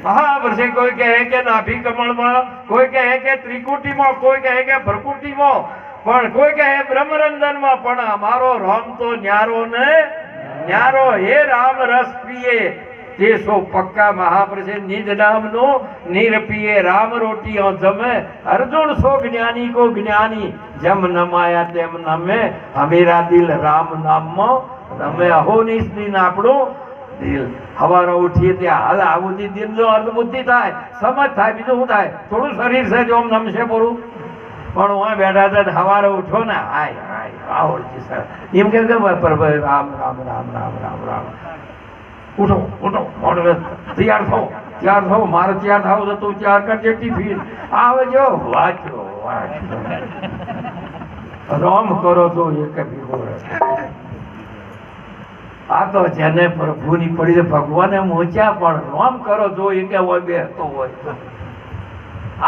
મહાપુરુષે કોઈ કહે કે નાભી કમળમાં, કોઈ કહે કે ત્રિકુટીમાં, કોઈ કહે કે ભ્રકુટીમાં, પણ કોઈ કહે બ્રહ્મરંધનમાં, પણ અમારો રામ તો ન્યારો ને ન્યારો. હે રામ રસ પીએ તે સો પક્કા. મહાપુરુષે નિજ નામનો નિરપીએ રામ રોટીઓ જમે. અર્જુન સો જ્ઞાની કો જ્ઞાની, જેમ નમાયા તેમ નમે. હમેરા દિલ રામ નામમાં રમે. અહોનિશની આપણું દિલ. હવારે ઉઠીએ ત્યાં હાલ આવું દિલ જો અર્ધ બુદ્ધિ થાય, સમજ થાય, બીજું શું થાય? થોડું શરીર છે જો નમશે પૂરું, પણ હું બેઠા હતા હવારે ઉઠો ને હાય હાય આવડતી સર એમ કે રામ રામ રામ રામ રામ રામ. ઉઠો ઉઠો તૈયાર થો મારે તૈયાર થાવ તો તું તૈયાર કરજે, ટિફિન આવજો, વાંચો વાંચો. રામ કરો તો એક ભીગો. આ તો જેને પ્રભુની પડી ભગવાને મોચ્યા, પણ રામ કરો જો એ કે હોય બેસતો હોય.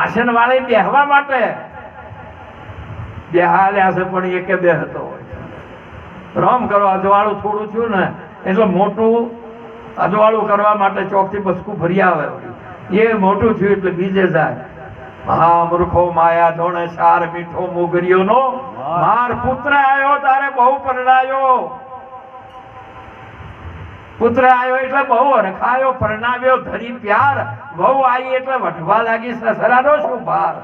આસન વાળી બેહવા માટે બેહાલ્યા છે, પણ એ કે બેસતો હોય. રામ કરો અજવાળું થોડું થયું ને એટલે મોટું અજવાળું કરવા માટે ચોકથી બસકું ભરી આવે, એ મોટું થયું એટલે બીજે જાય. હા મૂર્ખો માયા ધોણે સાર મીઠો મોગરીઓનો માર. પુત્ર આવ્યો તારે બહુ પરણાયો, પુત્ર આવ્યો એટલે બહુ રખાયો, પરણાવ્યો ધરી પ્યાર. બહુ આવી એટલે વઢવા લાગી સસરાનો શું ભાર.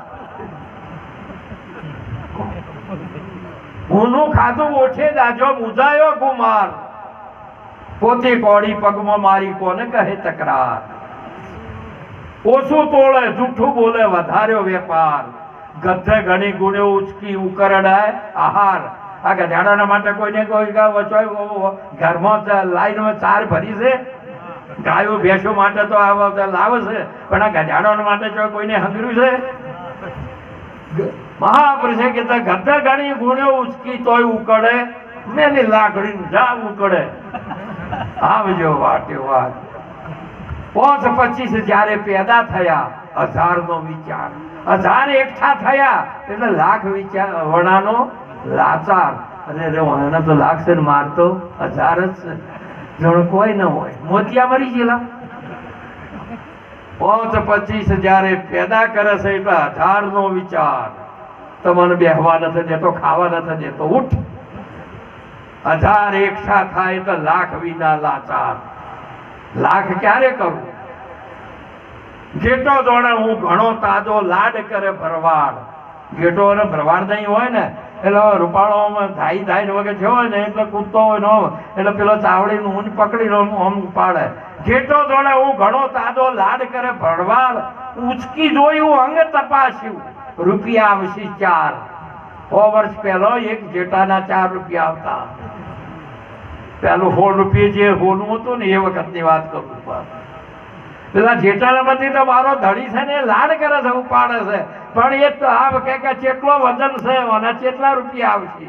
ઊનું ખાધું ઓછે દાજો મુજાયો ગુમાર. પોતે કોડી પગમાં મારી કોને કહે તકરાર. ઓછું તોળે જૂઠું બોલે વધાર્યો વેપાર. ગધે ઘણી ગુણે ઉચકી ઉકરડાય આહાર. આ ગધાડાના માટે કોઈને કોઈ ઘરમાં લાઈનમાં ચાર ભરી છે, ગાયો ભેંસો માટે તો લાવે છે, પણ આ ગધાડા માટે કોઈને હંગર્યું છે? મહાપુરુષે કીધા ગધે ઘણી ગુણે ઉચકી તોય ઉકળે, મેલી લાકડી જા ઉકળે. આવજો વાટે વાત. 25 જયારે પેદા થયા 1000 નો વિચાર. 1000 એકઠા થયા એટલે લાખ વિચાર વણાનો લાચાર. અરે એને તો લાખ છે મારતો 1000 જ છે, જણ કોઈ ન હોય. મોતિયા મરી ગયેલા. 25 જયારે પેદા કરે છે એટલે 1000 નો વિચાર. તમને બેહવા નથી દેતો, ખાવા નથી દેતો, ઉઠ. 1000 એકઠા થાય તો લાખ વિના લાચાર. લાખ ક્યારે કરું? ઘેટો દોડે હું ઘણો તાજો લાડ કરે ભરવાડ. ઘેટો અને ભરવાડ નહીં હોય ને એટલે રૂપાળોમાં ધાઈ ધાઈ વગર થયો હોય ને એટલે કૂદતો હોય ને એટલે પેલો ચાવડીનું ઊન પકડી આમ પાડે. ઘેટો દોડે હું ઘણો તાજો લાડ કરે ભરવાડ. ઉચકી જોયું અંગ તપાસ્યું, રૂપિયા આવશે 4. 100 વર્ષ પહેલો એક જેટાના 4 રૂપિયા આવતા. પેલું 16 રૂપિયા જે હોનું હતું ને એ વખતની વાત કરું. પેલા જેટાલામાંથી તો મારો ધડી છે ને લાડ કરે છે, ઉપાડે છે, પણ એ તો આમ કે કેટલો વજન છે અને કેટલા રૂપિયા આવશે.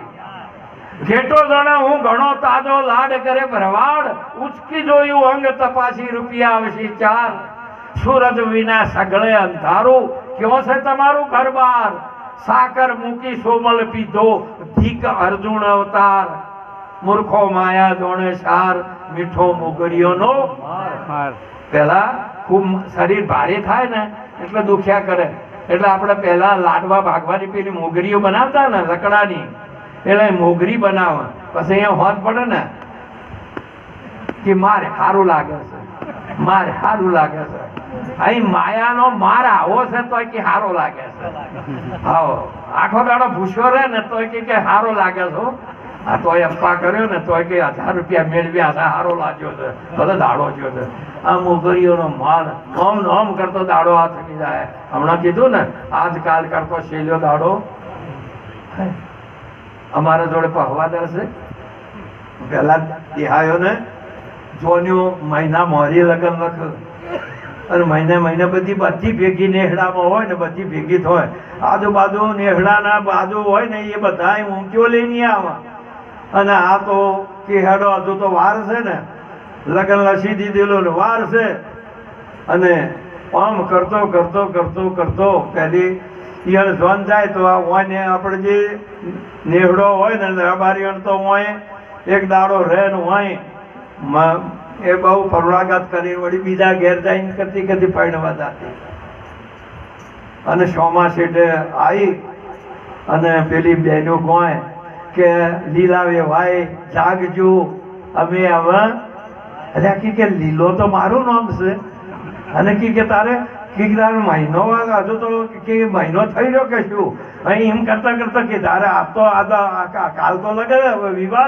ઘેટો જણે હું ઘણો તાજો લાડ કરે ભરવાડ. ઉચકી જોયું અંગ તપાસી રૂપિયા આવશે 4. સૂરજ વિના સગળે અંધારું, ક્યો છે તમારું ઘર બાર. સાકર મૂકી સોમલ પીધો, ધીક અર્જુન અવતાર. મૂર્ખો માયા દોણે સાર, મીઠો મોગરીઓનો માર. પેલા ખૂબ શરીર ભારે થાય ને એટલે દુખ્યા કરે, એટલે આપણે પહેલા લાડવા ભાગવાની પેલી મોગરીઓ બનાવતા ને લકડાની, એટલે મોગરી બનાવે. પછી અહીંયા હોત પડે ને કે મારે સારું લાગે છે, મારે સારું લાગે છે. અહીં માયાનો માર આવો છે તો કે સારો લાગે છે. હા, આખો દાડો ભૂસ્યો રહે ને તો કે સારો લાગે છે. આ તો અપ્પા કર્યો ને તો કે 1000 રૂપિયા મેળવ્યા, સારો લાગ્યો છે, ભલે દાડો થયો છે. આ મોગરીઓનો માલ ઓમ ઓમ કરતો દાડો આ થકી જાય. હમણાં કીધું ને આજકાલ કરતો શેલ્યો દાડો. અમારા જોડે પહવાદર છે, પેલા દેહાયો ને જોન્યું મહિના મોરી લગન લખ, અને મહિને બધી ભેગી નેહડામાં હોય ને બધી ભેગી થાય. આજુબાજુ નેહડાના બાજુ હોય ને એ બધા ઊંચો લઈને આવે. અને આ તો કે હેડો હજુ તો વાર છે ને, લગન લસી દીધેલો ને વાર છે. અને આમ કરતો કરતો કરતો કરતો પહેલી ઈયળ જોન જાય તો આ હોય આપણે જે નેહડો હોય ને રબારી તો હોય એક દાડો રહે ને હોય એ બહુ પરુણાઘાત કરી વળી બીજા ઘેર જઈને કરતી કરતી પરણવા જાતી અને સોમા શેઠે આવી અને પેલી બહેનો કહે કે લીલાવે ભાઈ જાગજો અમે હવે અરે કે લીલો તો મારું નામ છે અને કે તારે તારે મહિનો હજુ તો કે મહિનો થઈ રહ્યો કે શું અહીં એમ કરતા કરતા કે તારે આ તો કાલ તો લગે વિવાહ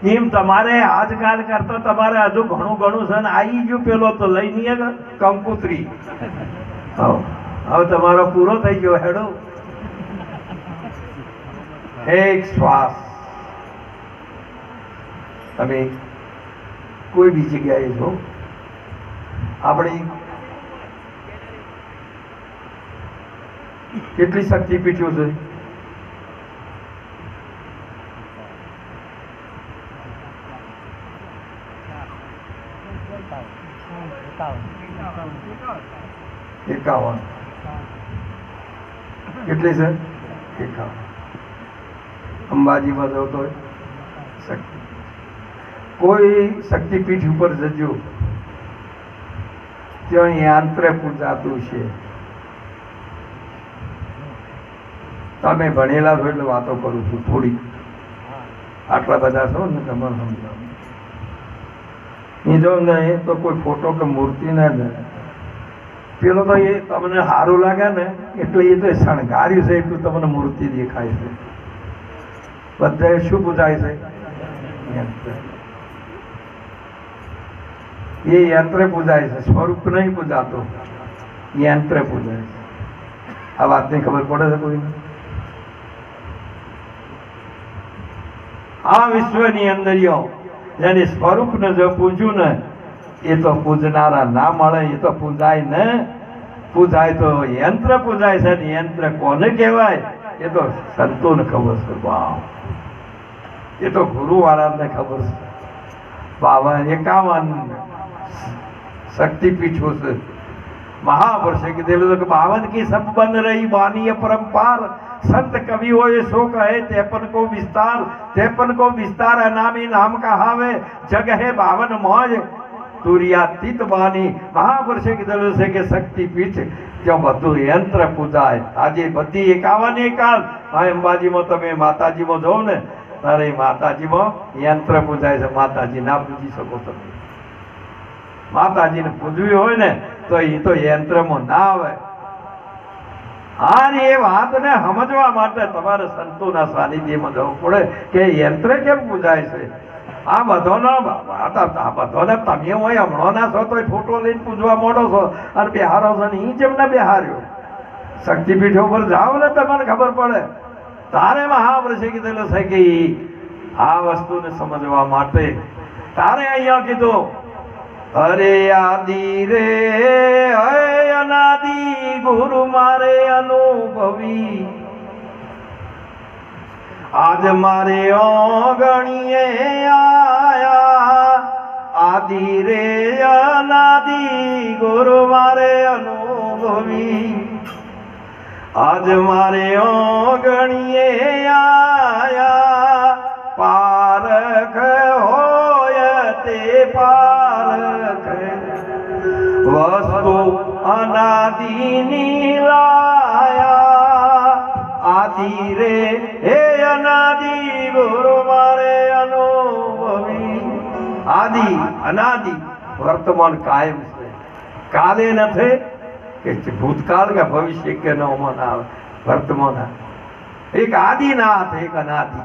છે એમ તમારે આજકાલ કરતા તમારે હજુ ઘણું ઘણું છે ને આવી ગયું પેલો તો લઈ નહીં કંકુતરી હવે તમારો પૂરો થઈ ગયો હેડો એક શ્વાસ તમે કોઈ બી જગ્યાએ છો આપણી કેટલી શક્તિપીઠો છે એકાવન કેટલી છે 51 અંબાજીમાં જાવ તો શક્તિ કોઈ શક્તિપીઠ ઉપર જજો ત્યાં યંત્ર પૂજાતું છે તમે ભણેલા છો એટલે વાતો કરું છું થોડી આટલા બધા છો ને તમારે સમજાવું એ જો ને તો કોઈ ફોટો કે મૂર્તિ ના જાય પેલો તો એ તમને સારું લાગે ને એટલે એ તો શણગાર્યું છે એટલું તમને મૂર્તિ દેખાય છે બધા શું પૂજાય છે એ યંત્ર પૂજાય છે સ્વરૂપ નહીં પૂજાતો યંત્ર પૂજાય છે આ વાતની ખબર પડે છે કોઈને આ વિશ્વની અંદર જેને સ્વરૂપને જો પૂજ્યું ને એ તો પૂજનારા ના મળે એ તો પૂજાય ને પૂજાય તો યંત્ર પૂજાય છે ને યંત્ર કોને કહેવાય એ તો સંતોને ખબર છે વાહ એ તો ગુરુ વાળાને ખબર છે 51 शक्तिपीठों से महापुरुष के दिल 52 की सब बन रही बानी परम्पार संत कवि हो ये सो कहे 53 को विस्तार अनामी नाम कहावे जग है 52 मौज तुरियातीत बानी महापुरुष के दिल से के शक्तिपीठ जो બધું યંત્ર પૂજાય આજે બધી 51 એકાલ આ અંબાજીમાં તમે માતાજીમાં જો ને તારે માતાજીમાં યંત્ર પૂજાય છે માતાજી ના પૂજી શકો તમે માતાજીને પૂજવી હોય ને તો એ તો યંત્રમાં ના આવે આ એ વાતને સમજવા માટે તમારે સંતોના સાનિધ્યમાં જવું પડે કે યંત્ર કેમ પૂજાય છે આ બધોનો તમે હોય હમણાં છો તો ફોટો લઈને પૂજવા મોડો છો અને બિહારો છો ને એ જેમને બિહાર્યો શક્તિપીઠો પર જાઓ ને તમને ખબર પડે તારે મહાપુરુષે કીધેલું છે કે આ વસ્તુને સમજવા માટે તારે અહીંયા કીધું અરે આદિ રે અનાદિ ગુરુ મારે અનુભવી આજ મારે ઓગણીએ આયા આદિ રે અનાદિ ગુરુ મારે અનુભવી આજ મારે ઓગણીએ આયા પારખ હોય તે પારખ વસ્તુ અનાદિની લાયા આદિ રે હે અનાદિ ગુરુ મારે અનુભવી આદિ અનાદિ વર્તમાન કાયમ છે કાલે નથી કે ભૂતકાળ કે ભવિષ્ય કે ન આવે વર્તમાન એક આદિનાથ એક અનાદિ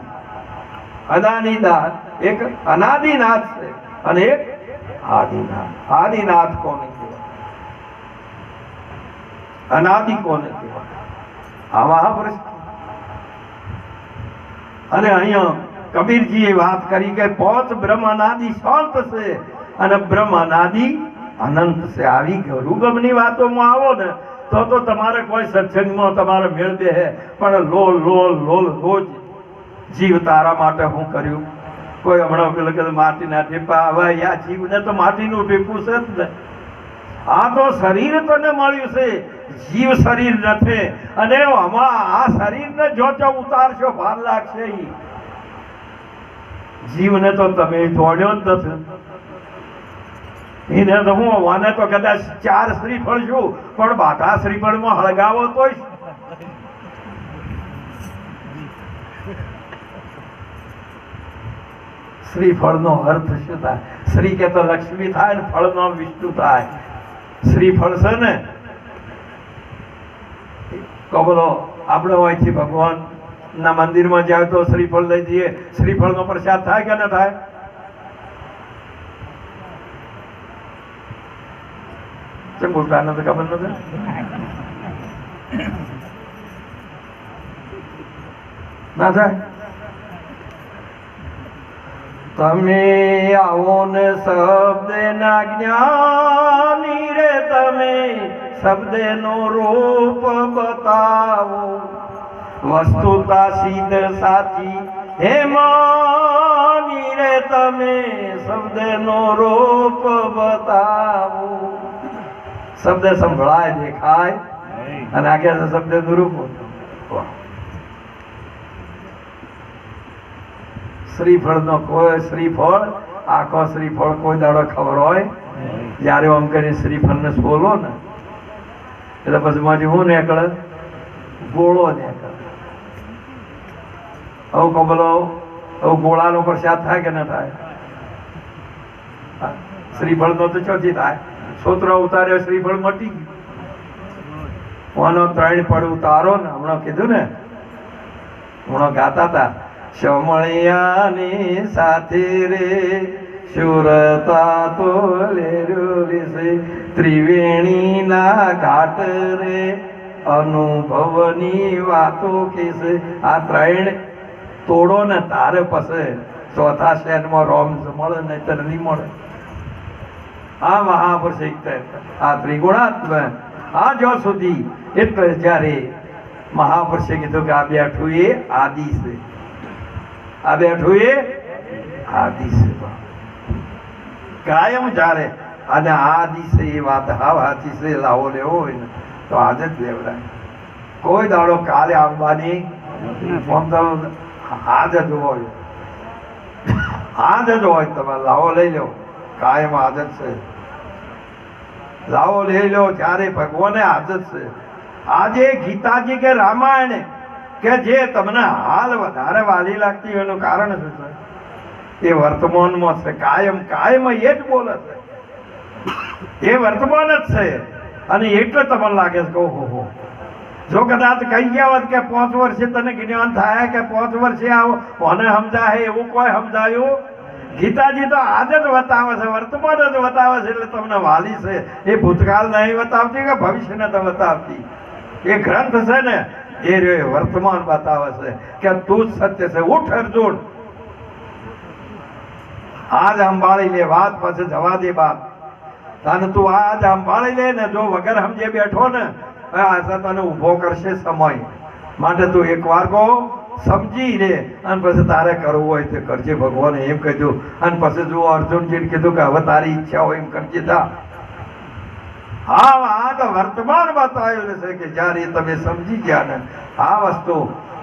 અદાનીનાથ એક અનાદિનાથ છે અને એક આદિનાથ આદિનાથ કોને કહેવાય અનાદિ કોને કહેવાય આ મહાપુરુષ અને અહીંયા કબીરજીએ વાત કરી કે પોચ બ્રહ્મ અનાદિ શાંત છે અને બ્રહ્મ અનાદિ અનંત છે આવી ગુરુગમની વાતોમાં આવો ને તો તમારે કોઈ સત્સંગમાં તમારે મેળ બે પણ લોલ લોલ લોલ રોજ જીવ તારા માટે હું કર્યું કોઈ હમણાં પેલો કે માટીના ટીપા હવે આ જીવને તો માટીનું ટીપું છે જ ને આ તો શરીર તને મળ્યું છે જીવ શરીર નથી અને આમાં આ શરીરને જો ઉતારશો ભાર લાગશે જીવને તો તમે છોડ્યો જ નથી એને તો હું વાને તો કદાચ 4 શ્રીફળ છું, પણ બાધા શ્રીફળમાં હળગાવો તોય શ્રીફળનો અર્થ શું થાય? શ્રી કે તો લક્ષ્મી થાય ને ફળનો વિષ્ણુ થાય. શ્રીફળ છે ને કબલો આપણે અહીંથી ભગવાન ના મંદિરમાં જાય તો શ્રીફળ લઈ જઈએ, શ્રીફળનો પ્રસાદ થાય કે ના થાય? કેમ બોલતા નથી? ખબર નથી. ના થાય. તમે આવો ને શબ્દ ના જ્ઞાની રે, તમે શબ્દ નું રૂપ બતાવો, વસ્તુતા સિદ્ધ સાચી હે માની રે, તમે શબ્દ નું રૂપ બતાવો. શબ્દ સંભળાય દેખાય અને આગળ શબ્દ નું રૂપ. શ્રીફળ નો કોઈ શ્રીફળ આખો શ્રીફળ કોઈ દાડો ખબર હોય? જયારે આમ કરી શ્રીફળ ને બોલો ને એટલે પછી માંથી હું નીકળે? ગોળો નીકળે. હવે કબલો હવે ગોળાનો પ્રસાદ થાય કે ના થાય? શ્રીફળ નો તો ચોથી થાય. સોત્રો ઉતાર્યો શ્રીફળ મટી ગયું. 3 પડ ઉતારો ને હમણાં કીધું ને, હમણાં ગાતા હતા શમળિયાની સાથે રે સુરતા તો લેશે, ત્રિવેણી ના ઘાટ રે અનુભવની વાતો કેશે. આ 3 તોડો ને તારે પાસે ચોથા શહેરમાં રોમ મળે ને તર નહીં મળે. આ મહાપુરુષ આ ત્રિગુણાત્મ આ જો સુધી એટલે જયારે મહાપુરુષે કીધું કે આ બેઠું એ આદિ છે, આ બેઠું એ આદિ છે. કાયમ જ્યારે અને આદિ છે એ વાત હાવ સાચી છે. લાવો લેવો હોય ને તો આજે જ લેવડાય. કોઈ દાડો કાલે આવવાની આજ જ હોય, આજ જ હોય. તમે લાવો લઈ લો, કાયમ આજ જ છે. લાવો લઈ લો ત્યારે ભગવાને આજ જ છે. આજે ગીતાજી કે રામાયણ કે જે તમને હાલ વધારે વાલી લાગતી હોય એનું કારણ શું છે? એ વર્તમાનમાં છે. કાયમ કાયમ એ જ બોલે છે, એ વર્તમાન જ છે. અને એટલે તમને લાગે છે કે ઓહો, જો કદાચ કહી ગયા હોત કે 5 વર્ષે તને જ્ઞાન થાય કે 5 વર્ષે આવો મને સમજાય એવું કોઈ સમજાયું? ગીતાજી તો આજ જ બતાવે છે, વર્તમાન જ બતાવે છે. એટલે તમને વાલી છે. એ ભૂતકાળ નહીં બતાવતી કે ભવિષ્ય નથી બતાવતી. એ ગ્રંથ છે ને એ વર્તમાન બતાવે છે કે તું જ સત્ય છે. ઉઠ અર્જુન, આજ સંભાળી લે વાત, પછી જવા દે બાત. અને તું આજ સંભાળી લે ને, જો વગર સમજે બેઠો ને તને ઉભો કરશે સમય. માટે તું એક વાર કહો સમજી લે અને પછી તારે કરવું હોય તે કરજે. ભગવાને એમ કીધું. અને પછી જો અર્જુનજીને કીધું કે હવે તારી ઈચ્છા હોય એમ કરજે. હા, આ તો વર્તમાન બતાવેલું છે કે જયારે તમે સમજી ગયા ને આ વસ્તુ,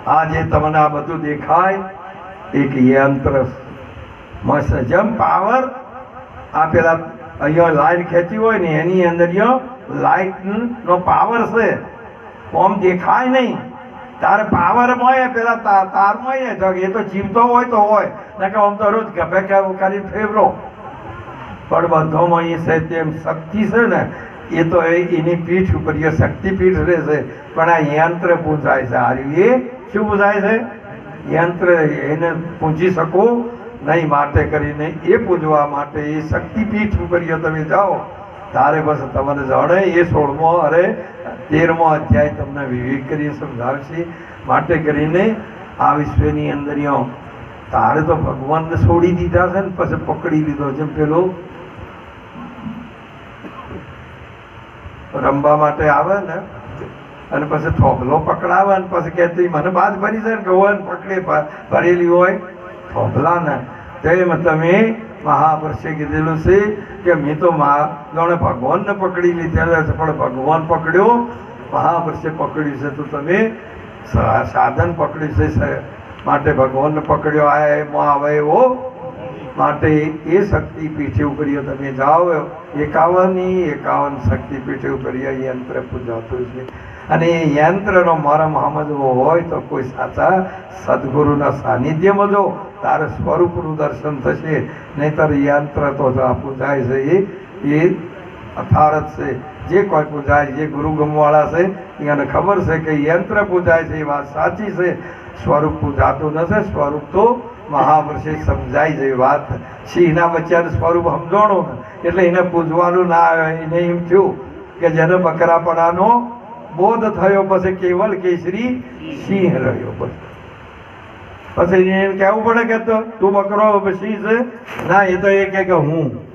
આજે તમને આ બધું દેખાય એક યંત્ર મસ્ત જેમ પાવર. આ પેલા અહીંયા લાઈટ ખેંચી હોય ને એની અંદર લાઈટ નો પાવર છે. આમ દેખાય નહીં, તારે પાવર મળે પેલા તાર મળે. એ તો જીવતો હોય તો હોય ને કે આમ તો રોજ ગભે કરી ફેવરો. પણ બધામાં એ છે તેમ શક્તિ છે ને એ તો એની પીઠ ઉપર શક્તિપીઠ રહેશે. પણ આ યંત્ર પૂજાય છે. હાર્યું એ શું પૂજાય છે? યંત્ર. એને પૂજી શકો નહીં, માટે કરીને એ પૂજવા માટે એ શક્તિપીઠ ઉપર તમે જાઓ તારે બસ તમને જાણે. એ 16મો અરે 13મો અધ્યાય તમને વિવેક કરી સમજાવશે. માટે કરીને આ વિશ્વની અંદર તારે તો ભગવાનને છોડી દીધા છે ને પછી પકડી લીધો. જેમ પેલો રમવા માટે આવે ને અને પછી થોભલો પકડાવે ને પછી કહેતી મને બાદ ભરી છે ને ગૌન પકડે ભરેલી હોય થોભલા ને. તેમ તમે મહાપુરુષે કીધેલું છે કે મેં તો જાણે ભગવાનને પકડી લીધેલા છે, પણ ભગવાન પકડ્યો, મહાપુરુષે પકડ્યું છે. તો તમે સાધન પકડ્યું છે માટે ભગવાનને પકડ્યો આ એમાં આવે એવો. માટે એ શક્તિ પીઠે ઉપરીઓ તમે જાઓ એકાવન શક્તિપીઠ ઉપર યંત્ર પૂજાતું છે. અને એ યંત્રનો મરમ સમજવો હોય તો કોઈ સાચા સદગુરુના સાનિધ્યમાં જો તારે સ્વરૂપનું દર્શન થશે. નહીંતર યંત્ર તો આ પૂજાય છે એ અથારત છે. જે કોઈ પૂજાય, જે ગુરુ ગમવાળા છે એને ખબર છે કે યંત્ર પૂજાય છે એ વાત સાચી છે, સ્વરૂપ પૂજાતું નથી. સ્વરૂપ તો મહાપુરુષે સમજાય છે વાત. સિંહના બચ્ચાને સ્વરૂપ સમજાણું ને એટલે એને પૂજવાનું ના આવે. એને એમ થયું કે જેને બકરાપણાનો બોધ થયો પછી કેવલ કેસરી સિંહ રહ્યો. પછી એને કહેવું પડે કે તું બકરો સિંહ છે ના, એ તો એ કે હું